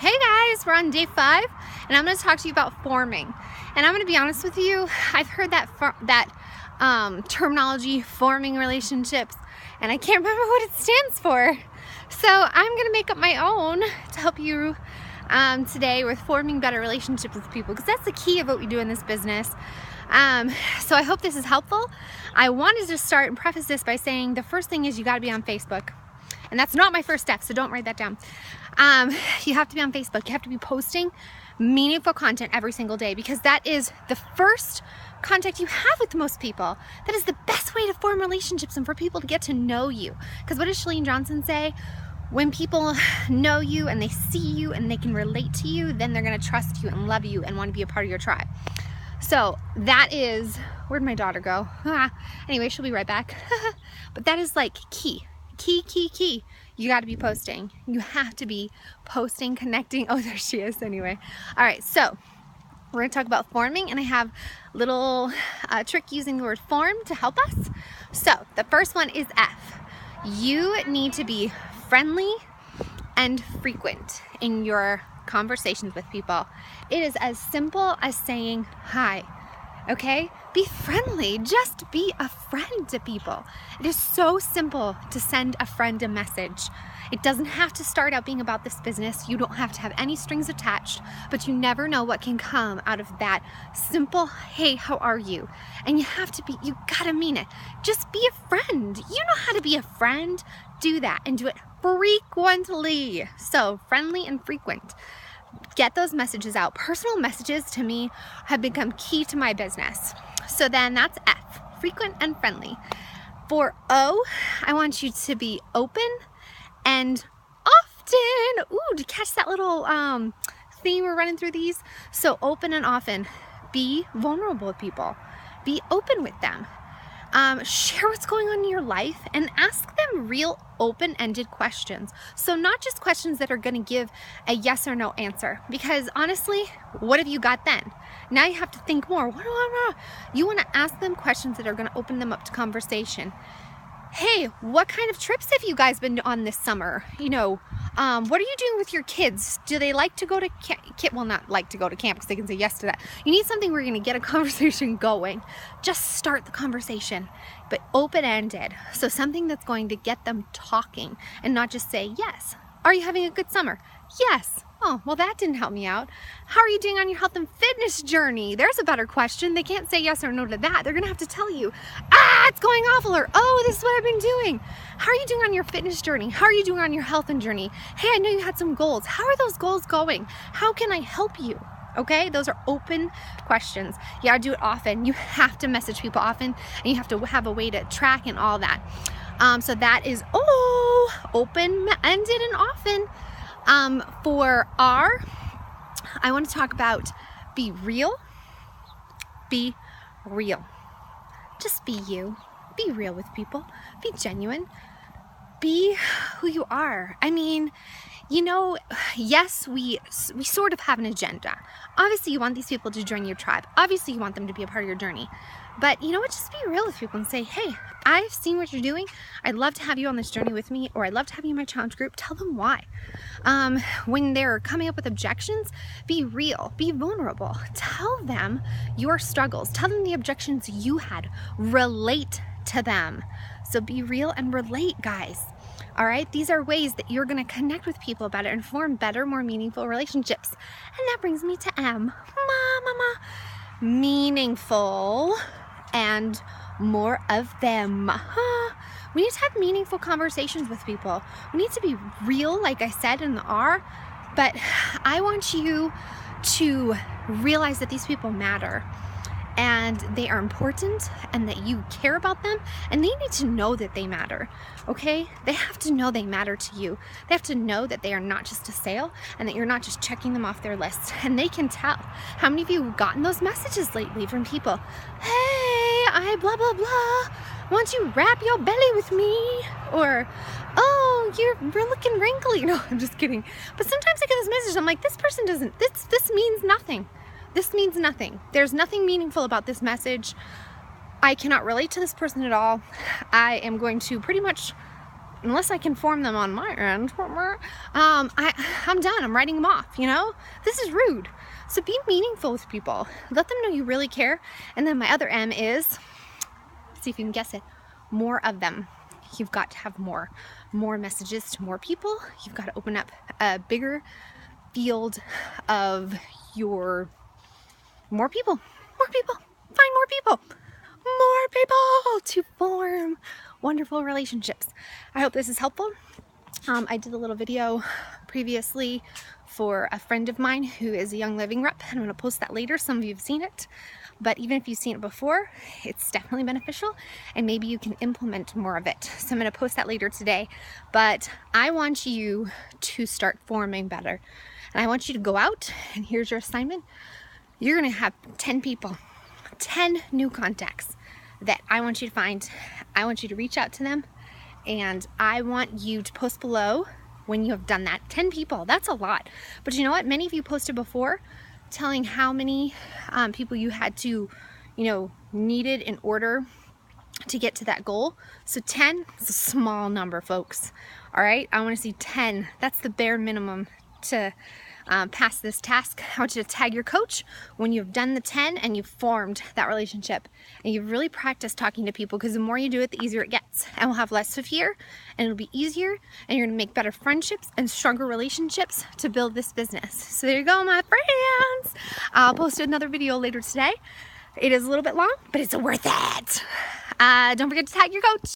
Hey guys, we're on day 5 and I'm going to talk to you about forming. And I'm going to be honest with you, I've heard that terminology, forming relationships, and I can't remember what it stands for. So I'm going to make up my own to help you today with forming better relationships with people, because that's the key of what we do in this business. So I hope this is helpful. I wanted to start and preface this by saying the first thing is you got to be on Facebook. And that's not my first step, so don't write that down. You have to be on Facebook. You have to be posting meaningful content every single day, because that is the first contact you have with most people. That is the best way to form relationships and for people to get to know you. Because what does Chalene Johnson say? When people know you and they see you and they can relate to you, then they're going to trust you and love you and want to be a part of your tribe. So that is, where'd my daughter go? Anyway, she'll be right back. But that is like key. Key. You got to be posting. You have to be posting, connecting. Oh, there she is anyway. All right, so we're going to talk about forming, and I have a little trick using the word form to help us. So the first one is F. You need to be friendly and frequent in your conversations with people. It is as simple as saying hi. Okay? Be friendly. Just be a friend to people. It is so simple to send a friend a message. It doesn't have to start out being about this business. You don't have to have any strings attached, but you never know what can come out of that simple, hey, how are you? And you gotta mean it. Just be a friend. You know how to be a friend. Do that and do it frequently. So friendly and frequent. Get those messages out. Personal messages to me have become key to my business. So then that's F, frequent and friendly. For O, I want you to be open and often. Ooh, to catch that little theme we're running through these. So open and often. Be vulnerable with people. Be open with them. Share what's going on in your life and ask them real open-ended questions. So not just questions that are going to give a yes or no answer, because honestly, what have you got then? Now you have to think more. You want to ask them questions that are going to open them up to conversation. Hey, what kind of trips have you guys been on this summer? What are you doing with your kids? Do they like to go to camp? Well, not like to go to camp, because they can say yes to that. You need something where you're going to get a conversation going. Just start the conversation, but open-ended. So something that's going to get them talking and not just say yes. Are you having a good summer? Yes. Oh, well, that didn't help me out. How are you doing on your health and fitness journey? There's a better question. They can't say yes or no to that. They're going to have to tell you, it's going awful, or, oh, this is what I've been doing. How are you doing on your fitness journey? How are you doing on your health and journey? Hey, I know you had some goals. How are those goals going? How can I help you? Okay, those are open questions. You gotta do it often. You have to message people often, and you have to have a way to track and all that. So that is open-ended and often. For R, I want to talk about be real. Be real. Just be you. Be real with people. Be genuine. Be who you are. I mean, yes, we sort of have an agenda. Obviously, you want these people to join your tribe. Obviously, you want them to be a part of your journey. But you know what? Just be real with people and say, hey, I've seen what you're doing. I'd love to have you on this journey with me, or I'd love to have you in my challenge group. Tell them why. When they're coming up with objections, be real, be vulnerable. Tell them your struggles. Tell them the objections you had. Relate to them. So be real and relate, guys. All right, these are ways that you're going to connect with people better and form better, more meaningful relationships. And that brings me to M. Meaningful and more of them. We need to have meaningful conversations with people. We need to be real, like I said in the R, but I want you to realize that these people matter. And they are important, and that you care about them, and they need to know that they matter, okay? They have to know they matter to you. They have to know that they are not just a sale, and that you're not just checking them off their list. And they can tell. How many of you have gotten those messages lately from people? Hey, I blah, blah, blah. Why don't you wrap your belly with me? Or, oh, you're looking wrinkly. No, I'm just kidding. But sometimes I get this message, I'm like, this person doesn't, this means nothing. This means nothing. There's nothing meaningful about this message. I cannot relate to this person at all. I am going to pretty much unless I can form them on my end, I'm done. I'm writing them off, you know? This is rude. So be meaningful with people. Let them know you really care. And then my other M is, see if you can guess it, more of them. You've got to have more messages to more people. You've got to open up a bigger field of your more people, find more people to form wonderful relationships. I hope this is helpful. I did a little video previously for a friend of mine who is a Young Living rep, and I'm going to post that later. Some of you have seen it, but even if you've seen it before, it's definitely beneficial, and maybe you can implement more of it. So I'm going to post that later today, but I want you to start forming better, and I want you to go out, and here's your assignment. You're going to have 10 people, 10 new contacts that I want you to find. I want you to reach out to them, and I want you to post below when you have done that. 10 people, that's a lot. But you know what? Many of you posted before telling how many people you had to, needed in order to get to that goal. So 10 is a small number, folks. All right, I want to see 10. That's the bare minimum to pass this task. I want you to tag your coach when you've done the 10 and you've formed that relationship and you've really practiced talking to people, because the more you do it, the easier it gets, and we'll have less of fear and it'll be easier, and you're gonna make better friendships and stronger relationships to build this business. So there you go, my friends. I'll post another video later today. It is a little bit long, but it's worth it. Don't forget to tag your coach.